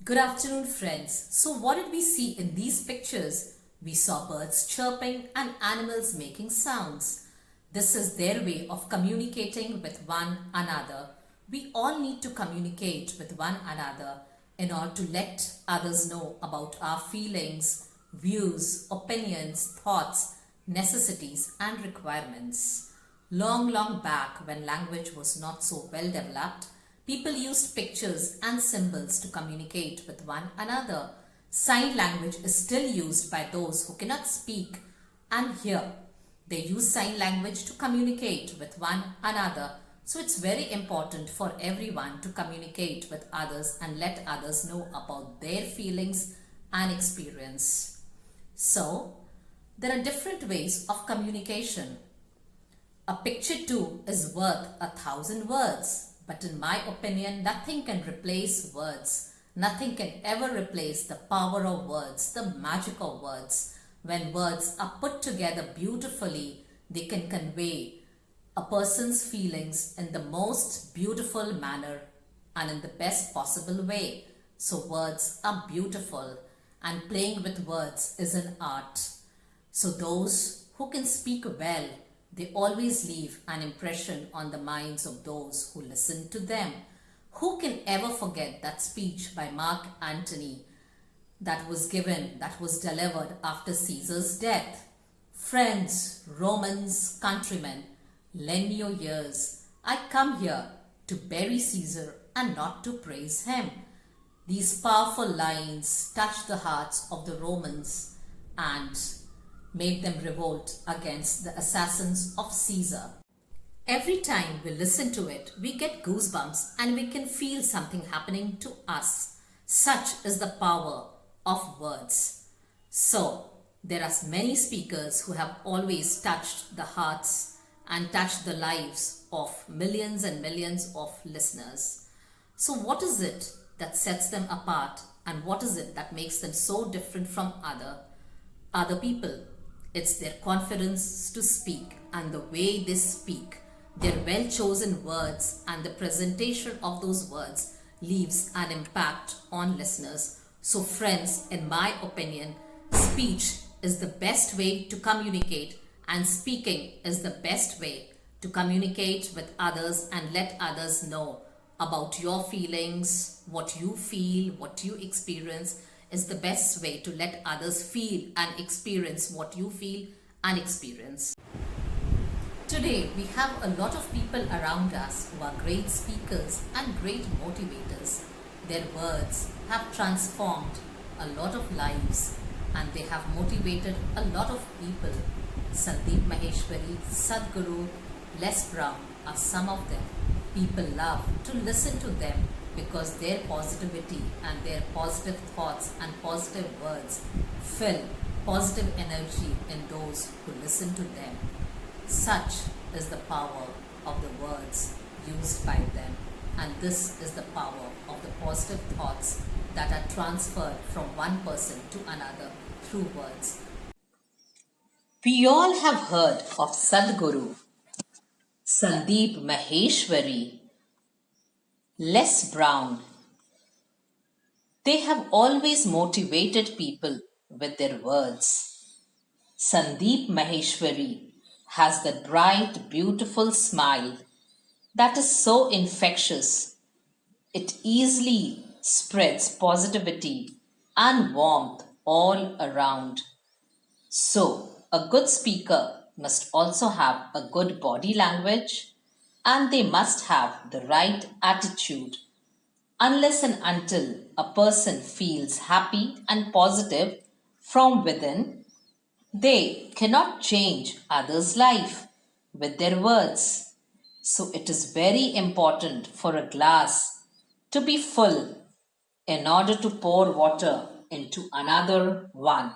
Good afternoon, friends. So, what did we see in these pictures? We saw birds chirping and animals making sounds. This is their way of communicating with one another. We all need to communicate with one another in order to let others know about our feelings, views, opinions, thoughts, necessities, and requirements. Long back, when language was not so well developed, people used pictures and symbols to communicate with one another. Sign language is still used by those who cannot speak and hear. They use sign language to communicate with one another. So it's very important for everyone to communicate with others and let others know about their feelings and experience. So, there are different ways of communication. A picture too is worth 1,000 words. But in my opinion, nothing can replace words. Nothing can ever replace the power of words, the magic of words. When words are put together beautifully, they can convey a person's feelings in the most beautiful manner and in the best possible way. So words are beautiful, and playing with words is an art. So those who can speak well, they always leave an impression on the minds of those who listen to them. Who can ever forget that speech by Mark Antony that was delivered after Caesar's death? Friends, Romans, countrymen, lend me your ears. I come here to bury Caesar and not to praise him. These powerful lines touched the hearts of the Romans and made them revolt against the assassins of Caesar. Every time we listen to it, we get goosebumps and we can feel something happening to us. Such is the power of words. So, there are many speakers who have always touched the hearts and touched the lives of millions and millions of listeners. So, what is it that sets them apart, and what is it that makes them so different from other people? It's their confidence to speak and the way they speak. Their well-chosen words and the presentation of those words leaves an impact on listeners. So friends, in my opinion, speech is the best way to communicate, and speaking is the best way to communicate with others and let others know about your feelings, what you feel, what you experience is the best way to let others feel and experience what you feel and experience. Today, we have a lot of people around us who are great speakers and great motivators. Their words have transformed a lot of lives and they have motivated a lot of people. Sandeep Maheshwari, Sadhguru, Les Brown are some of them. People love to listen to them because their positivity and their positive thoughts and positive words fill positive energy in those who listen to them. Such is the power of the words used by them, and this is the power of the positive thoughts that are transferred from one person to another through words. We all have heard of Sadhguru, Sandeep Maheshwari, Les Brown. They have always motivated people with their words. Sandeep Maheshwari has that bright, beautiful smile that is so infectious. It easily spreads positivity and warmth all around. So, a good speaker must also have a good body language and they must have the right attitude. Unless and until a person feels happy and positive from within, they cannot change others' life with their words. So it is very important for a glass to be full in order to pour water into another one.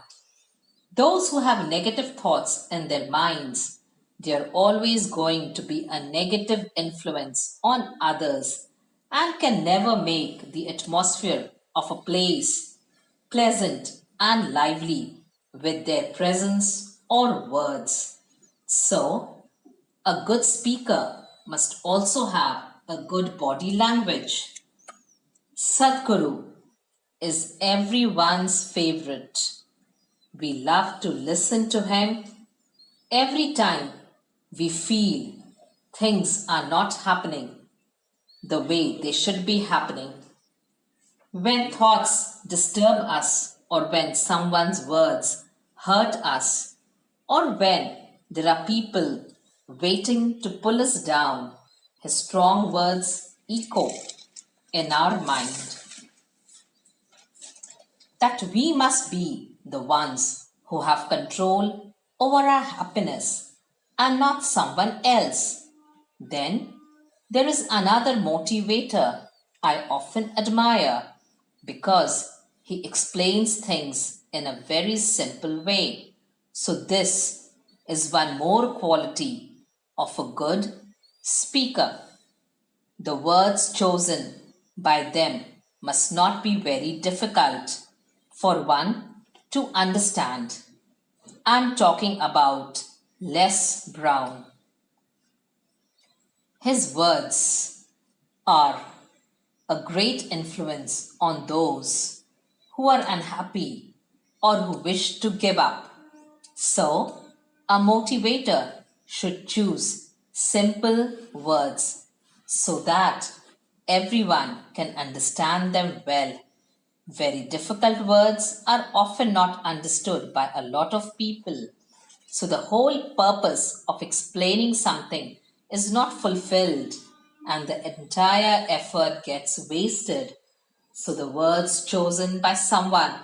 Those who have negative thoughts in their minds, they are always going to be a negative influence on others and can never make the atmosphere of a place pleasant and lively with their presence or words. So, a good speaker must also have a good body language. Sadhguru is everyone's favorite. We love to listen to him every time we feel things are not happening the way they should be happening. When thoughts disturb us, or when someone's words hurt us, or when there are people waiting to pull us down, his strong words echo in our mind that we must be the ones who have control over our happiness and not someone else. Then there is another motivator I often admire because he explains things in a very simple way. So, this is one more quality of a good speaker. The words chosen by them must not be very difficult for one to understand. I'm talking about Les Brown. His words are a great influence on those who are unhappy or who wish to give up. So, a motivator should choose simple words so that everyone can understand them well. Very difficult words are often not understood by a lot of people. So the whole purpose of explaining something is not fulfilled and the entire effort gets wasted. So the words chosen by someone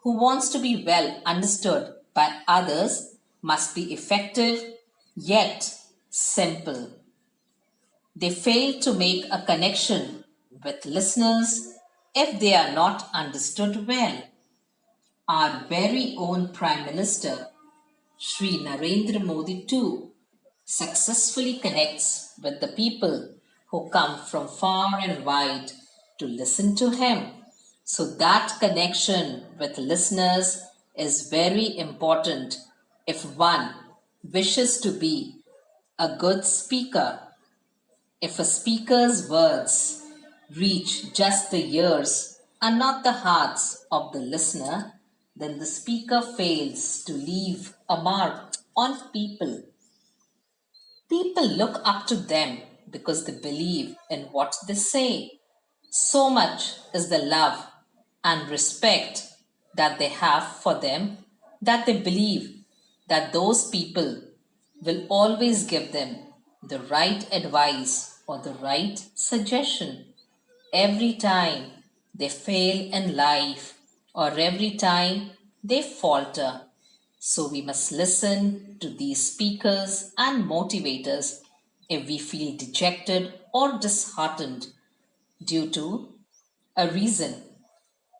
who wants to be well understood by others must be effective yet simple. They fail to make a connection with listeners if they are not understood well. Our very own Prime Minister, Sri Narendra Modi, too, successfully connects with the people who come from far and wide to listen to him. So, that connection with listeners is very important if one wishes to be a good speaker. If a speaker's words reach just the ears and not the hearts of the listener, then the speaker fails to leave a mark on people. People look up to them because they believe in what they say. So much is the love and respect that they have for them that they believe that those people will always give them the right advice or the right suggestion every time they fail in life or every time they falter. So we must listen to these speakers and motivators if we feel dejected or disheartened due to a reason,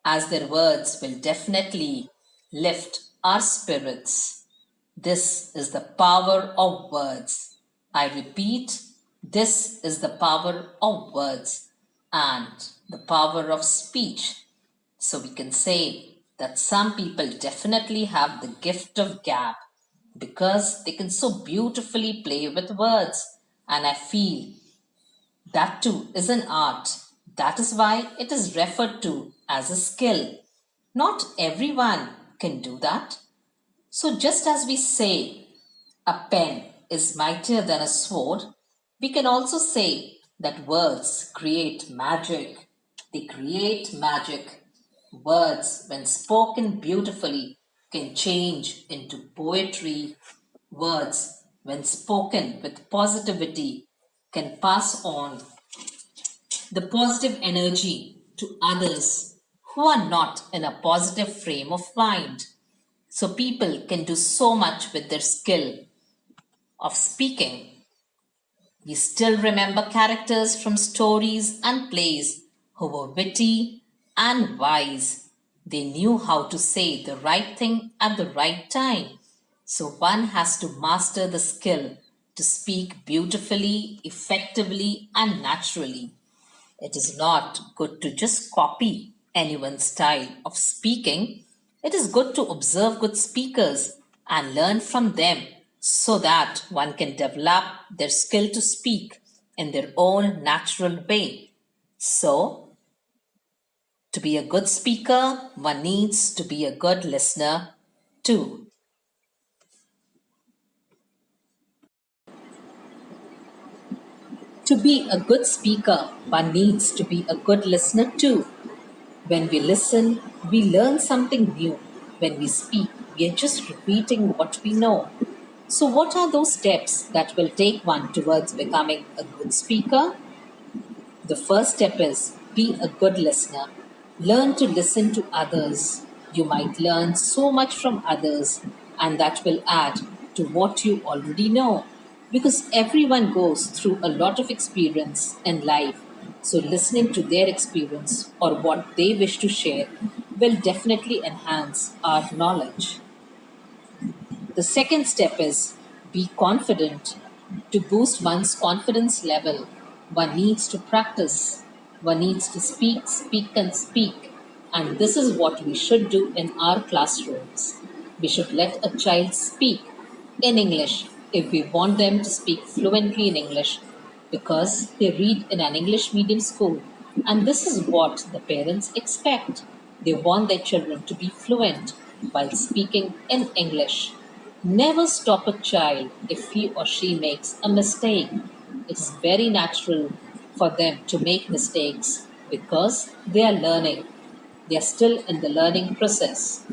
as their words will definitely lift our spirits. This is the power of words. I repeat, this is the power of words and the power of speech. So we can say that some people definitely have the gift of gab because they can so beautifully play with words. And I feel that too is an art. That is why it is referred to as a skill. Not everyone can do that. So, just as we say a pen is mightier than a sword, we can also say that words create magic. They create magic. Words, when spoken beautifully, can change into poetry. Words, when spoken with positivity, can pass on the positive energy to others who are not in a positive frame of mind. So people can do so much with their skill of speaking. We still remember characters from stories and plays who were witty and wise. They knew how to say the right thing at the right time. So one has to master the skill to speak beautifully, effectively, and naturally. It is not good to just copy anyone's style of speaking. It is good to observe good speakers and learn from them so that one can develop their skill to speak in their own natural way. So, To be a good speaker, one needs to be a good listener too. To be a good speaker, one needs to be a good listener too. When we listen, we learn something new. When we speak, we are just repeating what we know. So, what are those steps that will take one towards becoming a good speaker? The first step is be a good listener. Learn to listen to others. You might learn so much from others, and that will add to what you already know. Because everyone goes through a lot of experience in life. So, listening to their experience or what they wish to share will definitely enhance our knowledge. The second step is be confident. To boost one's confidence level, one needs to practice. One needs to speak, speak, and speak. And this is what we should do in our classrooms. We should let a child speak in English if we want them to speak fluently in English because they read in an English medium school. And this is what the parents expect. They want their children to be fluent while speaking in English. Never stop a child if he or she makes a mistake. It's very natural for them to make mistakes because they are learning. They are still in the learning process.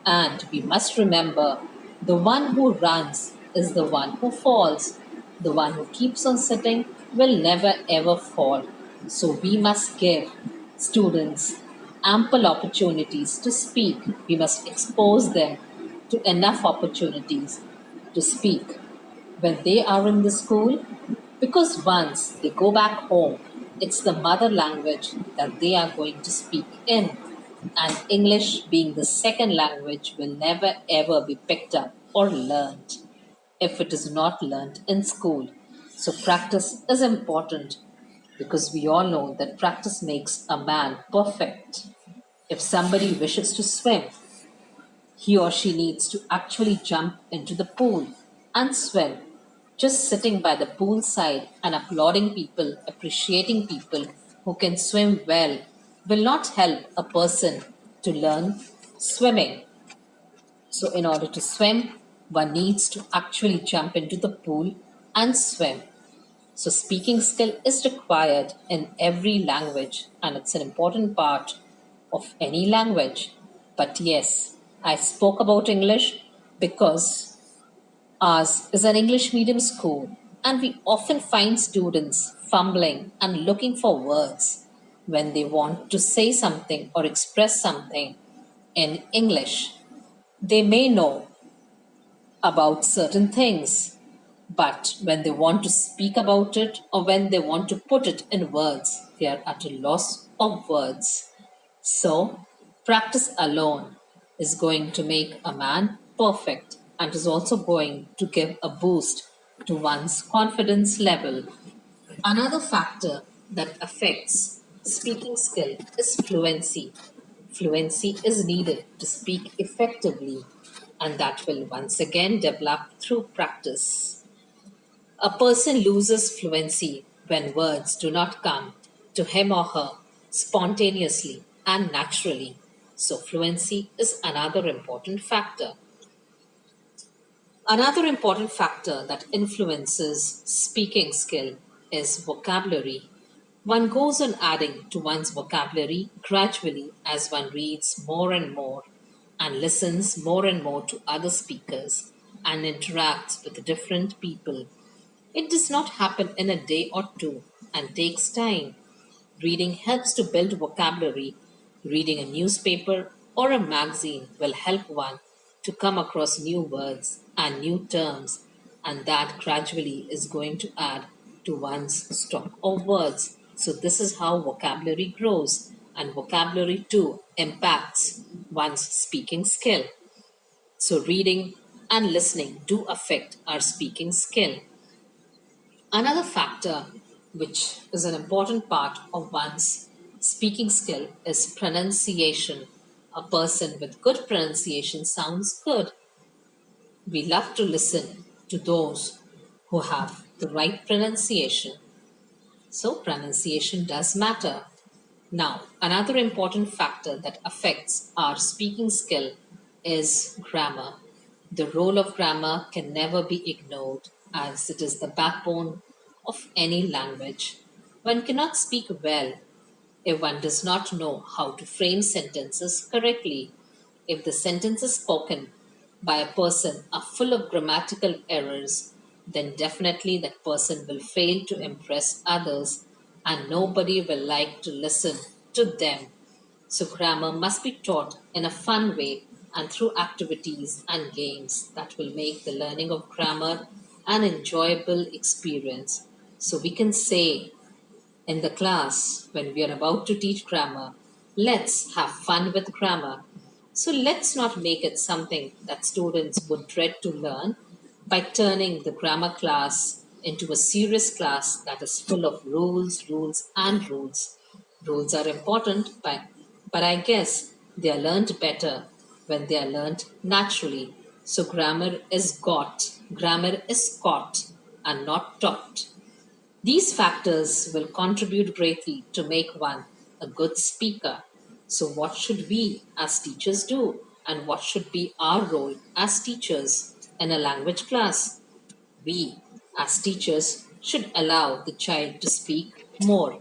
And we must remember the one who runs is the one who falls. The one who keeps on sitting will never ever fall. So we must give students ample opportunities to speak. We must expose them to enough opportunities to speak when they are in the school because once they go back home, it's the mother language that they are going to speak in. And English, being the second language, will never ever be picked up or learned if it is not learned in school. So, practice is important because we all know that practice makes a man perfect. If somebody wishes to swim, he or she needs to actually jump into the pool and swim. Just sitting by the pool side and applauding people, appreciating people who can swim well, will not help a person to learn swimming. So, in order to swim, one needs to actually jump into the pool and swim. So, speaking skill is required in every language and it's an important part of any language. But yes, I spoke about English because ours is an English medium school and we often find students fumbling and looking for words when they want to say something or express something in English. They may know about certain things, but when they want to speak about it or when they want to put it in words, they are at a loss of words. So, practice alone is going to make a man perfect and is also going to give a boost to one's confidence level. Another factor that affects speaking skill is fluency. Fluency is needed to speak effectively, and that will once again develop through practice. A person loses fluency when words do not come to him or her spontaneously and naturally. So, fluency is another important factor. Another important factor that influences speaking skill is vocabulary. One goes on adding to one's vocabulary gradually as one reads more and more and listens more and more to other speakers and interacts with different people. It does not happen in a day or two and takes time. Reading helps to build vocabulary. Reading a newspaper or a magazine will help one to come across new words and new terms, and that gradually is going to add to one's stock of words. So, this is how vocabulary grows, and vocabulary too impacts one's speaking skill. So, reading and listening do affect our speaking skill. Another factor, which is an important part of one's speaking skill, is pronunciation. A person with good pronunciation sounds good. We love to listen to those who have the right pronunciation. So, pronunciation does matter. Now, another important factor that affects our speaking skill is grammar. The role of grammar can never be ignored as it is the backbone of any language. One cannot speak well if one does not know how to frame sentences correctly. If the sentences spoken by a person are full of grammatical errors, then definitely that person will fail to impress others and nobody will like to listen to them. So, grammar must be taught in a fun way and through activities and games that will make the learning of grammar an enjoyable experience. So, we can say in the class when we are about to teach grammar, let's have fun with grammar. So let's not make it something that students would dread to learn by turning the grammar class into a serious class that is full of and rules. Rules are important, but I guess they are learned better when they are learned naturally. So grammar is caught and not taught. These factors will contribute greatly to make one a good speaker. So, what should we as teachers do? And what should be our role as teachers in a language class? We, as teachers, should allow the child to speak more.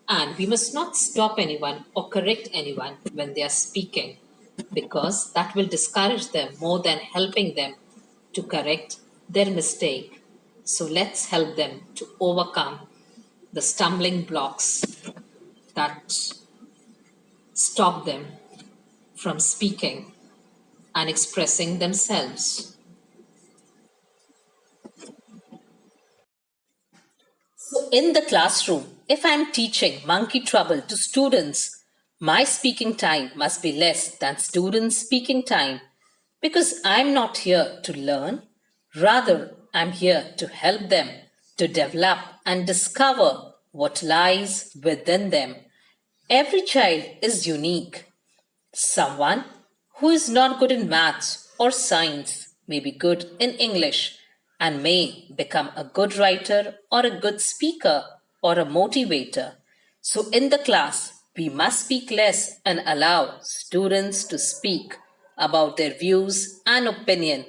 And we must not stop anyone or correct anyone when they are speaking because that will discourage them more than helping them to correct their mistake. So let's help them to overcome the stumbling blocks that stop them from speaking and expressing themselves. So, in the classroom, if I'm teaching monkey trouble to students, my speaking time must be less than students' speaking time because I'm not here to learn. Rather, I'm here to help them to develop and discover what lies within them. Every child is unique. Someone who is not good in maths or science may be good in English and may become a good writer or a good speaker or a motivator. So, in the class, we must speak less and allow students to speak about their views and opinion.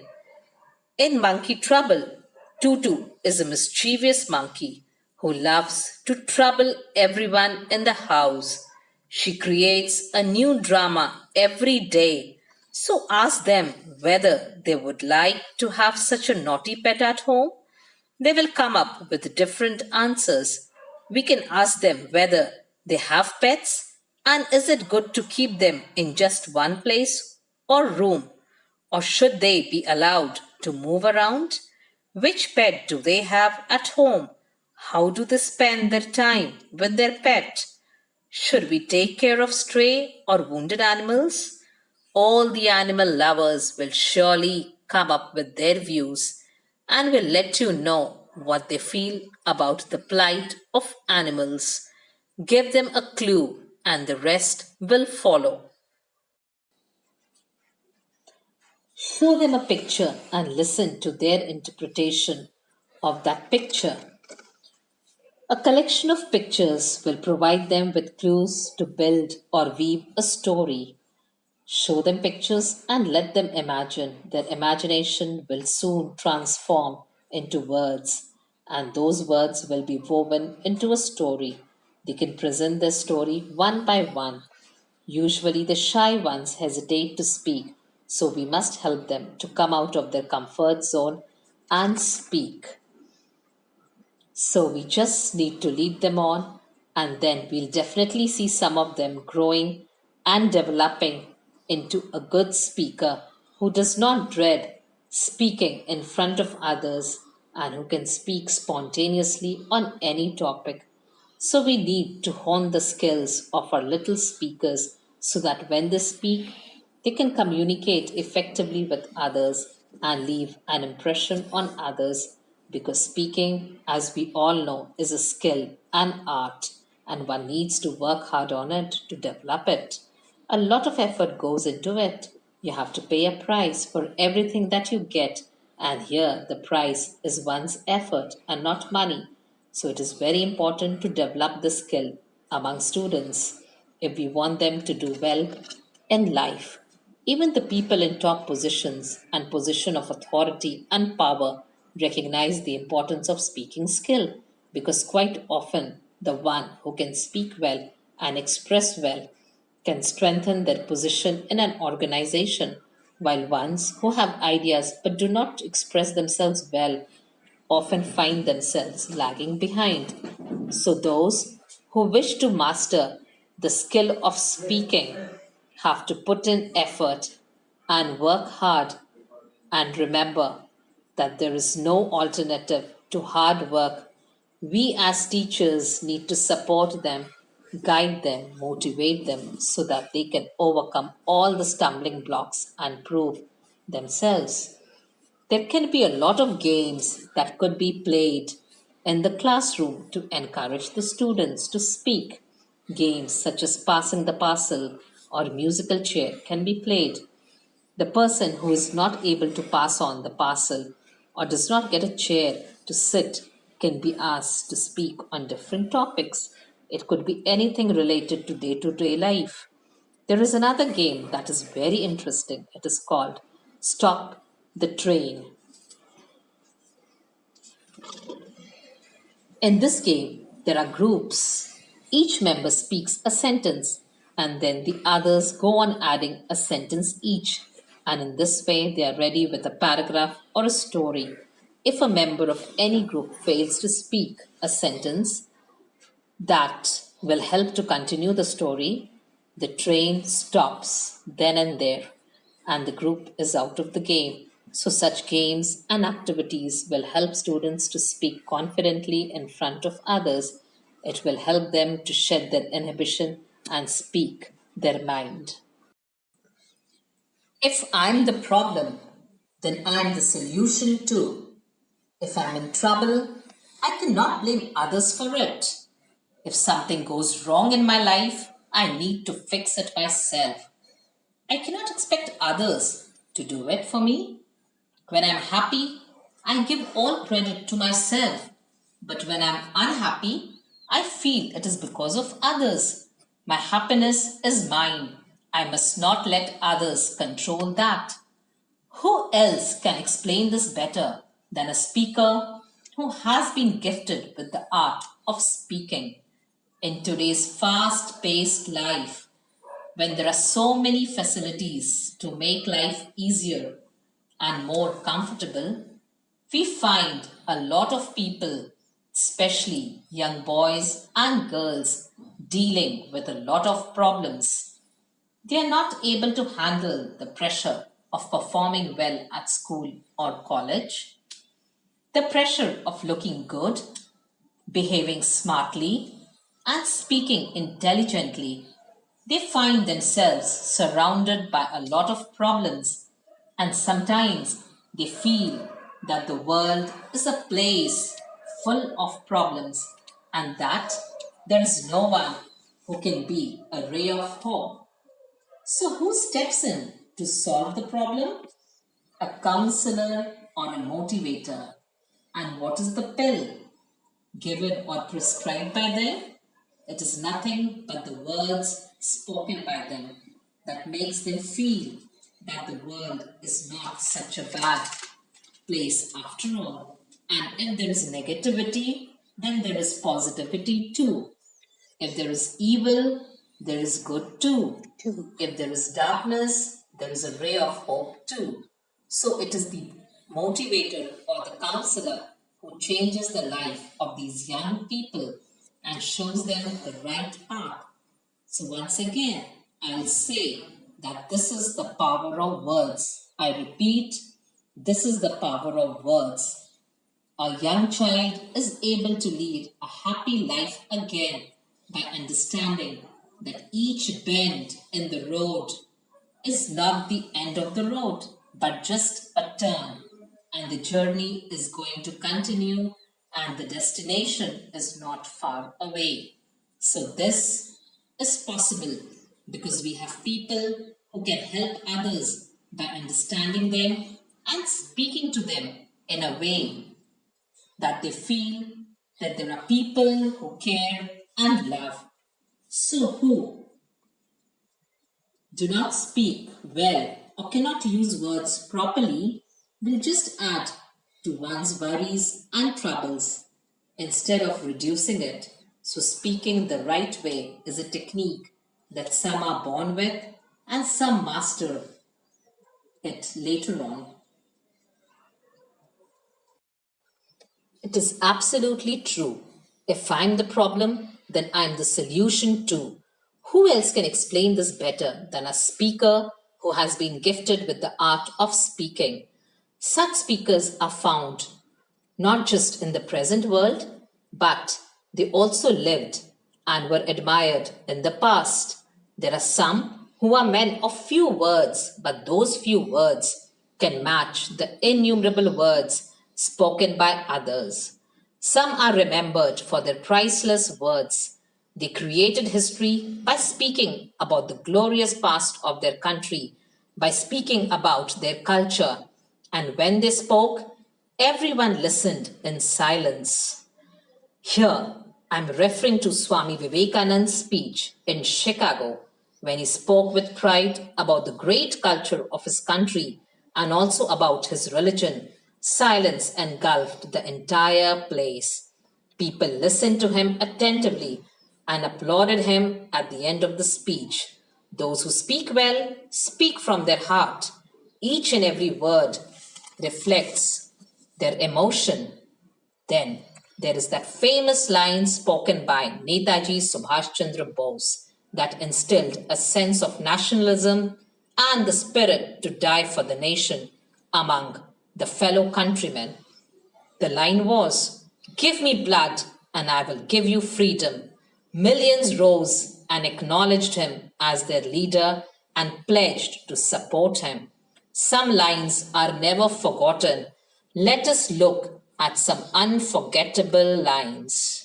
In Monkey Trouble, Tutu is a mischievous monkey who loves to trouble everyone in the house. She creates a new drama every day. So ask them whether they would like to have such a naughty pet at home. They will come up with different answers. We can ask them whether they have pets and is it good to keep them in just one place or room, or should they be allowed to move around? Which pet do they have at home? How do they spend their time with their pet? Should we take care of stray or wounded animals? All the animal lovers will surely come up with their views and will let you know what they feel about the plight of animals. Give them a clue and the rest will follow. Show them a picture and listen to their interpretation of that picture. A collection of pictures will provide them with clues to build or weave a story. Show them pictures and let them imagine. Their imagination will soon transform into words, and those words will be woven into a story. They can present their story one by one. Usually, the shy ones hesitate to speak, so we must help them to come out of their comfort zone and speak. So we just need to lead them on, and then we'll definitely see some of them growing and developing into a good speaker who does not dread speaking in front of others and who can speak spontaneously on any topic. So we need to hone the skills of our little speakers so that when they speak, they can communicate effectively with others and leave an impression on others because speaking, as we all know, is a skill and art, and one needs to work hard on it to develop it. A lot of effort goes into it. You have to pay a price for everything that you get, and here the price is one's effort and not money. So it is very important to develop the skill. among students if we want them to do well in life. Even the people in top positions and position of authority and power recognize the importance of speaking skill because quite often the one who can speak well and express well can strengthen their position in an organization, while ones who have ideas but do not express themselves well often find themselves lagging behind. So, those who wish to master the skill of speaking have to put in effort and work hard and remember that there is no alternative to hard work. We as teachers need to support them, guide them, motivate them so that they can overcome all the stumbling blocks and prove themselves. There can be a lot of games that could be played in the classroom to encourage the students to speak. Games such as passing the parcel or musical chair can be played. The person who is not able to pass on the parcel or does not get a chair to sit can be asked to speak on different topics. It could be anything related to day life. There is another game that is very interesting. It is called Stop the Train. In this game, there are groups. Each member speaks a sentence, and then the others go on adding a sentence each. And in this way, they are ready with a paragraph or a story. If a member of any group fails to speak a sentence, that will help to continue the story. The train stops then and there, and the group is out of the game. So, such games and activities will help students to speak confidently in front of others. It will help them to shed their inhibition and speak their mind. If I'm the problem, then I'm the solution too. If I'm in trouble, I cannot blame others for it. If something goes wrong in my life, I need to fix it myself. I cannot expect others to do it for me. When I'm happy, I give all credit to myself. But when I'm unhappy, I feel it is because of others. My happiness is mine. I must not let others control that. Who else can explain this better than a speaker who has been gifted with the art of speaking? In today's fast paced life, when there are so many facilities to make life easier and more comfortable, we find a lot of people, especially young boys and girls, dealing with a lot of problems. They are not able to handle the pressure of performing well at school or college, the pressure of looking good, behaving smartly, and speaking intelligently. They find themselves surrounded by a lot of problems, and sometimes they feel that the world is a place full of problems and that there is no one who can be a ray of hope. So, who steps in to solve the problem? A counselor or a motivator? And what is the pill? Given or prescribed by them? It is nothing but the words spoken by them that makes them feel that the world is not such a bad place after all. And if there is negativity, then there is positivity too. If there is evil, there is good too. If there is darkness, there is a ray of hope too. So it is the motivator or the counselor who changes the life of these young people and shows them the right path. So once again, I'll say that this is the power of words. I repeat, this is the power of words. A young child is able to lead a happy life again by understanding that each bend in the road is not the end of the road, but just a turn. And the journey is going to continue, and the destination is not far away. So, this is possible because we have people who can help others by understanding them and speaking to them in a way that they feel that there are people who care and love. So who do not speak well or cannot use words properly will just add to one's worries and troubles instead of reducing it. So, speaking the right way is a technique that some are born with and some master it later on. It is absolutely true. If I'm the problem, then I'm the solution too. Who else can explain this better than a speaker who has been gifted with the art of speaking? Such speakers are found not just in the present world, but they also lived and were admired in the past. There are some who are men of few words, but those few words can match the innumerable words spoken by others. Some are remembered for their priceless words. They created history by speaking about the glorious past of their country, by speaking about their culture, and when they spoke, everyone listened in silence. Here, I'm referring to Swami Vivekananda's speech in Chicago when he spoke with pride about the great culture of his country and also about his religion. Silence engulfed the entire place. People listened to him attentively and applauded him at the end of the speech. Those who speak well speak from their heart. Each and every word reflects their emotion. Then there is that famous line spoken by Netaji Subhash Chandra Bose that instilled a sense of nationalism and the spirit to die for the nation among the fellow countrymen. The line was, "Give me blood and I will give you freedom." Millions rose and acknowledged him as their leader and pledged to support him. Some lines are never forgotten. Let us look at some unforgettable lines.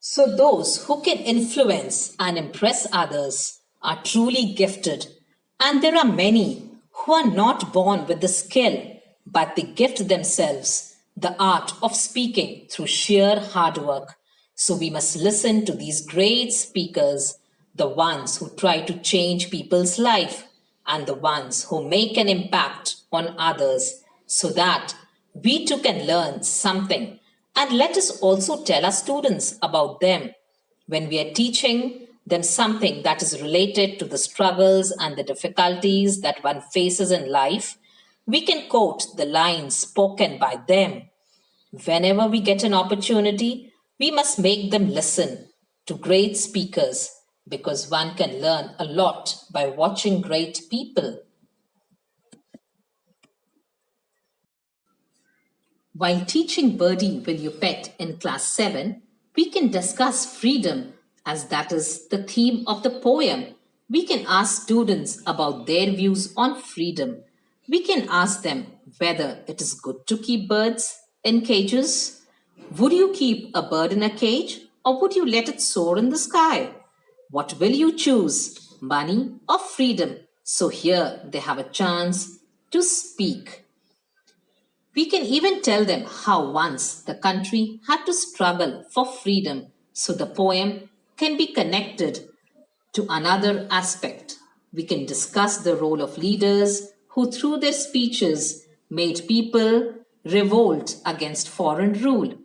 So, those who can influence and impress others are truly gifted, and there are many who are not born with the skill, but they gift themselves the art of speaking through sheer hard work. So, we must listen to these great speakers, the ones who try to change people's life, and the ones who make an impact on others, so that we too can learn something. And let us also tell our students about them when we are teaching them something that is related to the struggles and the difficulties that one faces in life. We can quote the lines spoken by them. Whenever we get an opportunity, we must make them listen to great speakers because one can learn a lot by watching great people. While teaching Birdie Will You Pet in class 7, we can discuss freedom as that is the theme of the poem. We can ask students about their views on freedom. We can ask them whether it is good to keep birds in cages. Would you keep a bird in a cage or would you let it soar in the sky? What will you choose, money or freedom? So here they have a chance to speak. We can even tell them how once the country had to struggle for freedom, so the poem can be connected to another aspect. We can discuss the role of leaders who, through their speeches, made people revolt against foreign rule.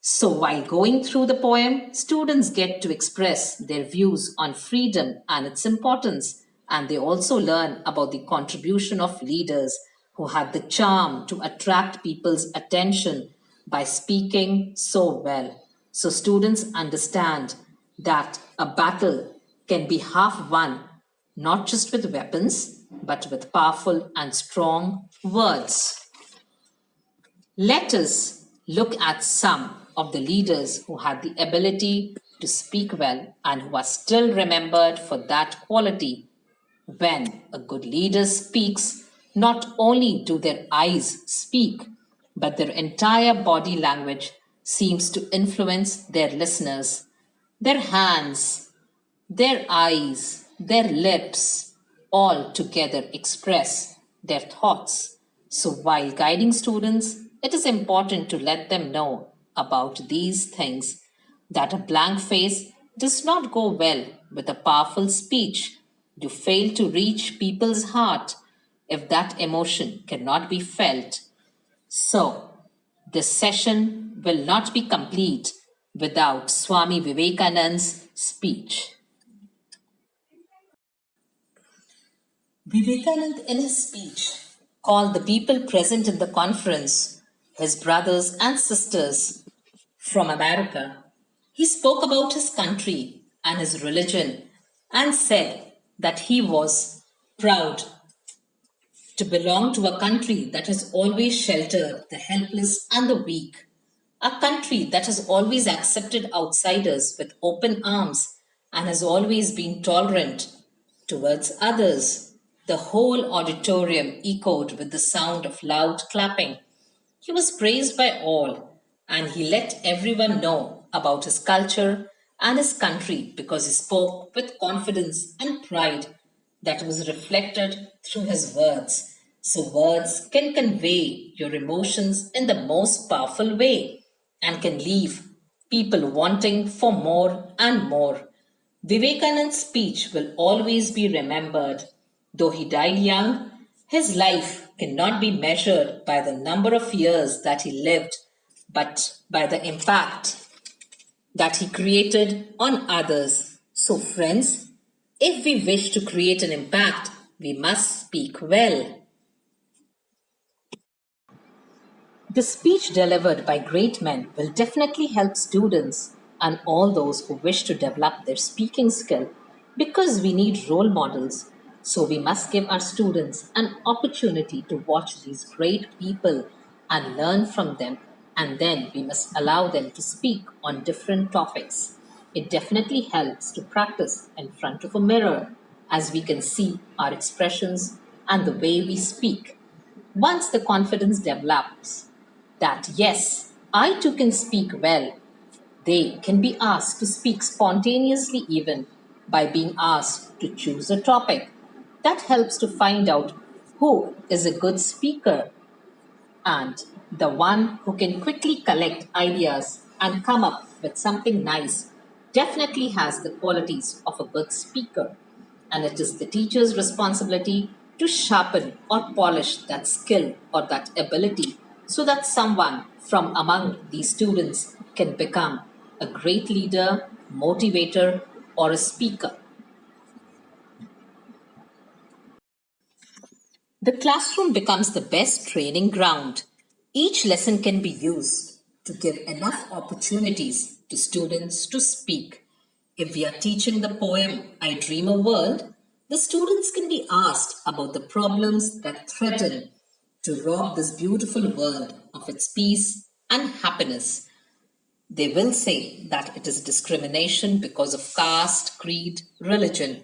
So, while going through the poem, students get to express their views on freedom and its importance, and they also learn about the contribution of leaders who had the charm to attract people's attention by speaking so well. So, students understand that a battle can be half won not just with weapons, but with powerful and strong words. Let us look at some of the leaders who had the ability to speak well and who are still remembered for that quality. When a good leader speaks, not only do their eyes speak, but their entire body language seems to influence their listeners. Their hands, their eyes, their lips all together express their thoughts. So, while guiding students, it is important to let them know about these things, that a blank face does not go well with a powerful speech. You fail to reach people's heart if that emotion cannot be felt. So, this session will not be complete without Swami Vivekananda's speech. Vivekananda, in his speech, called the people present in the conference his brothers and sisters from America. He spoke about his country and his religion and said that he was proud to belong to a country that has always sheltered the helpless and the weak, a country that has always accepted outsiders with open arms and has always been tolerant towards others. The whole auditorium echoed with the sound of loud clapping. He was praised by all, and he let everyone know about his culture and his country because he spoke with confidence and pride that was reflected through his words. So, words can convey your emotions in the most powerful way and can leave people wanting for more and more. Vivekananda's speech will always be remembered. Though he died young, his life cannot be measured by the number of years that he lived, but by the impact that he created on others. So, friends, if we wish to create an impact, we must speak well. The speech delivered by great men will definitely help students and all those who wish to develop their speaking skill because we need role models. So we must give our students an opportunity to watch these great people and learn from them, and then we must allow them to speak on different topics. It definitely helps to practice in front of a mirror as we can see our expressions and the way we speak. Once the confidence develops that yes, I too can speak well, they can be asked to speak spontaneously, even by being asked to choose a topic. That helps to find out who is a good speaker and the one who can quickly collect ideas and come up with something nice definitely has the qualities of a good speaker. And it is the teacher's responsibility to sharpen or polish that skill or that ability so that someone from among these students can become a great leader, motivator, or a speaker. The classroom becomes the best training ground. Each lesson can be used to give enough opportunities to students to speak. If we are teaching the poem I Dream a World, the students can be asked about the problems that threaten to rob this beautiful world of its peace and happiness. They will say that it is discrimination because of caste, creed, religion.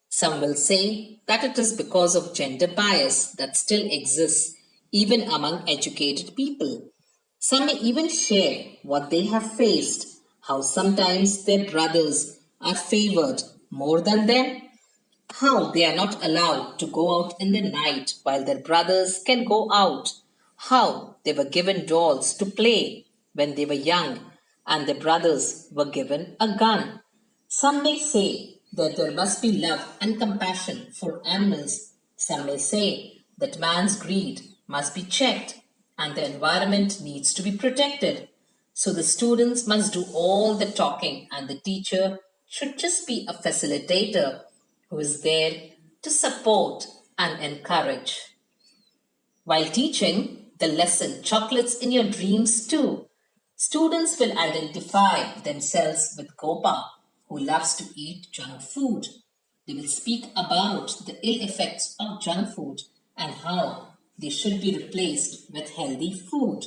Some will say that it is because of gender bias that still exists even among educated people. Some may even share what they have faced, how sometimes their brothers are favored more than them, how they are not allowed to go out in the night while their brothers can go out, how they were given dolls to play when they were young and their brothers were given a gun. Some may say that there must be love and compassion for animals. Some may say that man's greed must be checked and the environment needs to be protected. So the students must do all the talking and the teacher should just be a facilitator who is there to support and encourage. While teaching the lesson Chocolates in Your Dreams Too, students will identify themselves with Gopa, who loves to eat junk food. They will speak about the ill effects of junk food and how they should be replaced with healthy food.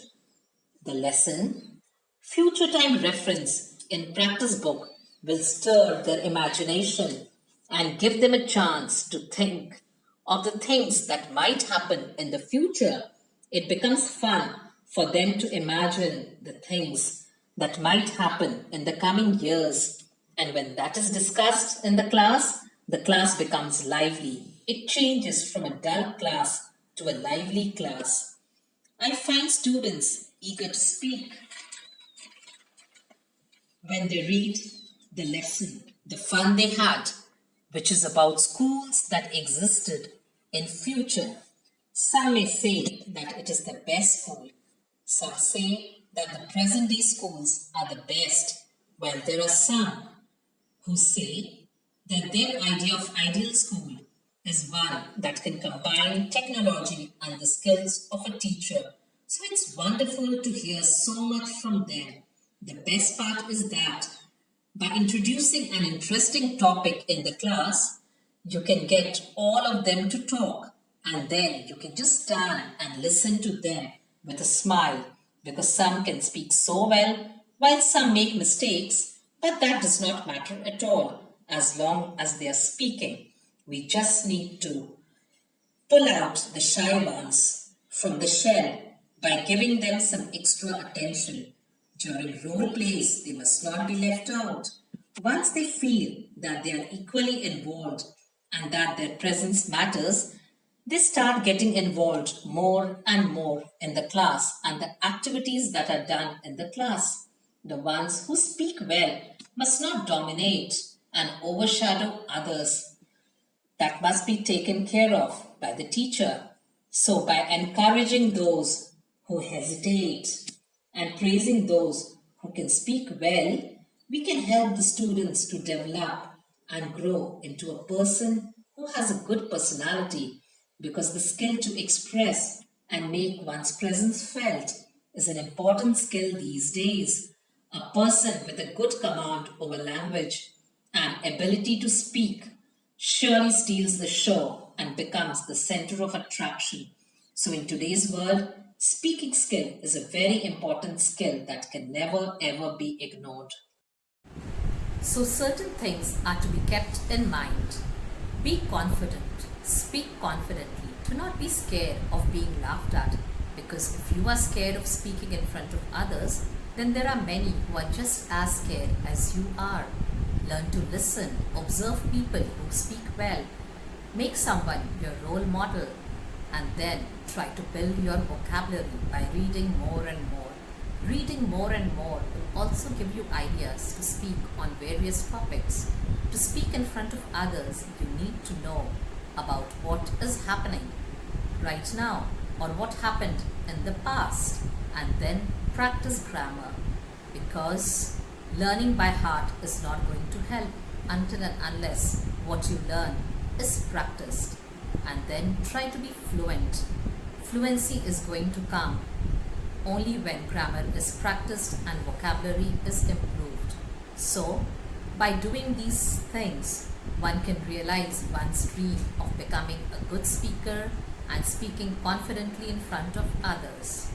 The lesson Future time reference in practice book will stir their imagination and give them a chance to think of the things that might happen in the future. It becomes fun for them to imagine the things that might happen in the coming years. And when that is discussed in the class becomes lively. It changes from a dull class to a lively class. I find students eager to speak when they read the lesson, the fun they had, which is about schools that existed in future. Some may say that it is the best school. Some say that the present day schools are the best, while there are some who say that their idea of ideal school is one that can combine technology and the skills of a teacher. So it's wonderful to hear so much from them. The best part is that by introducing an interesting topic in the class, you can get all of them to talk, and then you can just stand and listen to them with a smile, because some can speak so well while some make mistakes, but that does not matter at all as long as they are speaking. We just need to pull out the shy ones from the shell by giving them some extra attention. During role plays, they must not be left out. Once they feel that they are equally involved and that their presence matters, they start getting involved more and more in the class and the activities that are done in the class. The ones who speak well must not dominate and overshadow others. That must be taken care of by the teacher. So, by encouraging those who hesitate and praising those who can speak well, we can help the students to develop and grow into a person who has a good personality, because the skill to express and make one's presence felt is an important skill these days. A person with a good command over language and ability to speak surely steals the show and becomes the center of attraction. So, in today's world, speaking skill is a very important skill that can never ever be ignored. So, certain things are to be kept in mind. Be confident, speak confidently. Do not be scared of being laughed at, because if you are scared of speaking in front of others, then there are many who are just as scared as you are. Learn to listen, observe people who speak well, make someone your role model, and then try to build your vocabulary by reading more and more. Reading more and more will also give you ideas to speak on various topics. To speak in front of others, you need to know about what is happening right now or what happened in the past, and then practice grammar, because learning by heart is not going to help until and unless what you learn is practiced. And then try to be fluent. Fluency is going to come only when grammar is practiced and vocabulary is improved. So, by doing these things, one can realize one's dream of becoming a good speaker and speaking confidently in front of others.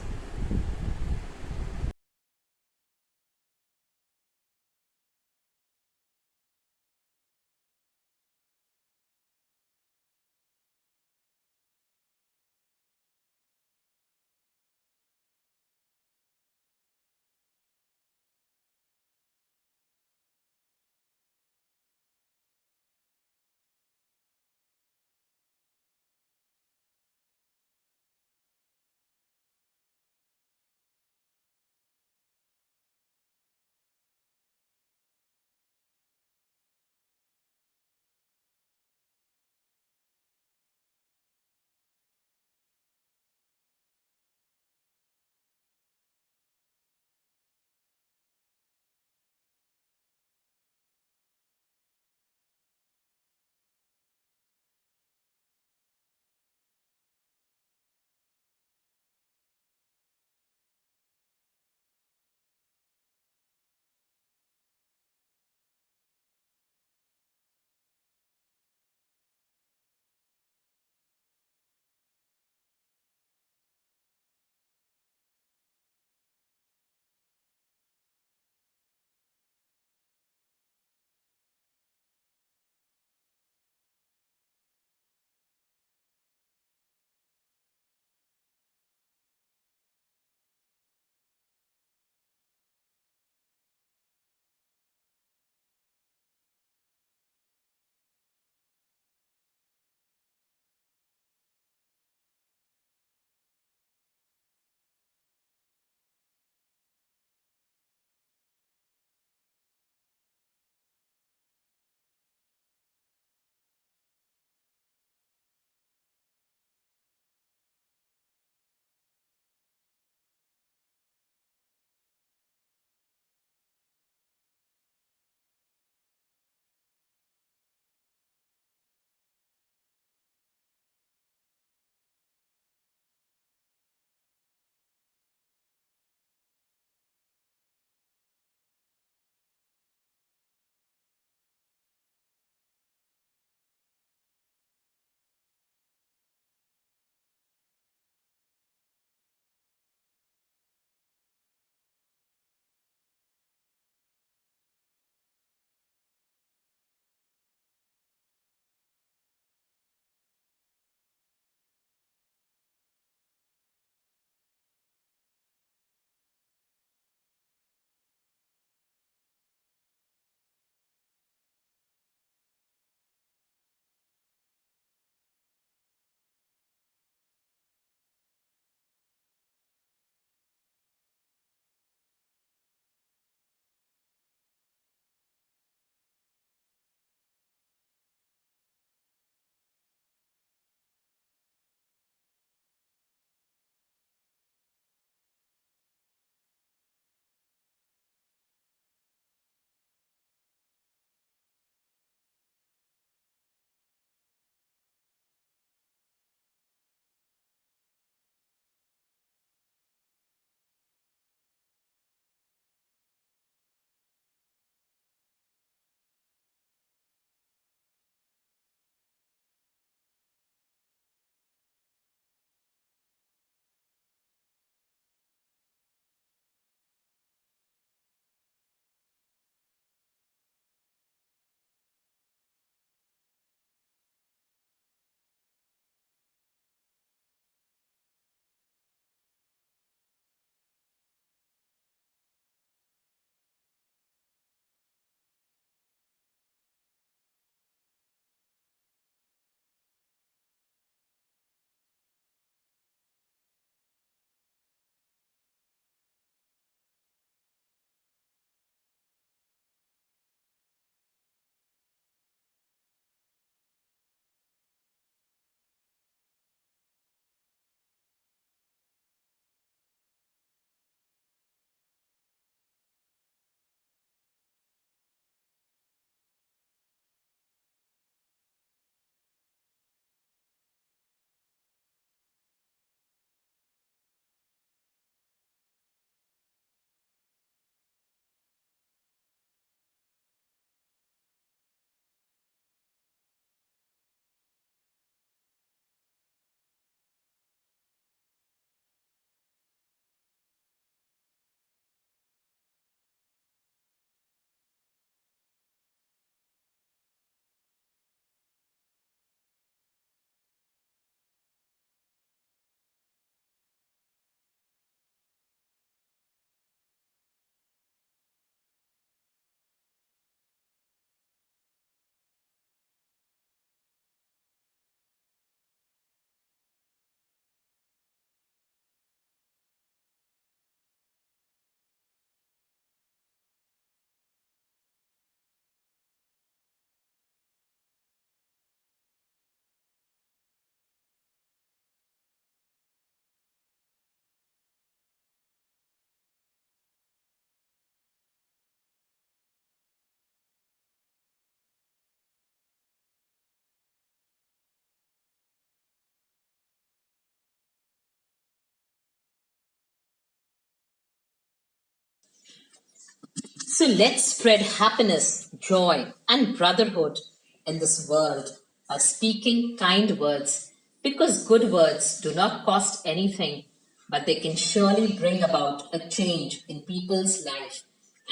So let's spread happiness, joy, and brotherhood in this world by speaking kind words, because good words do not cost anything, but they can surely bring about a change in people's life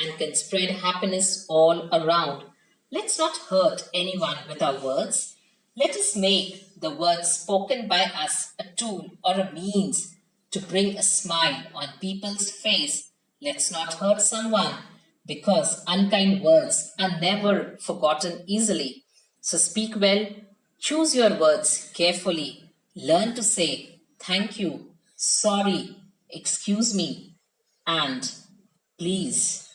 and can spread happiness all around. Let's not hurt anyone with our words. Let us make the words spoken by us a tool or a means to bring a smile on people's face. Let's not hurt someone, because unkind words are never forgotten easily. So speak well, choose your words carefully, learn to say thank you, sorry, excuse me, and please.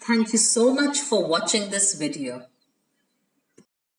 Thank you so much for watching this video.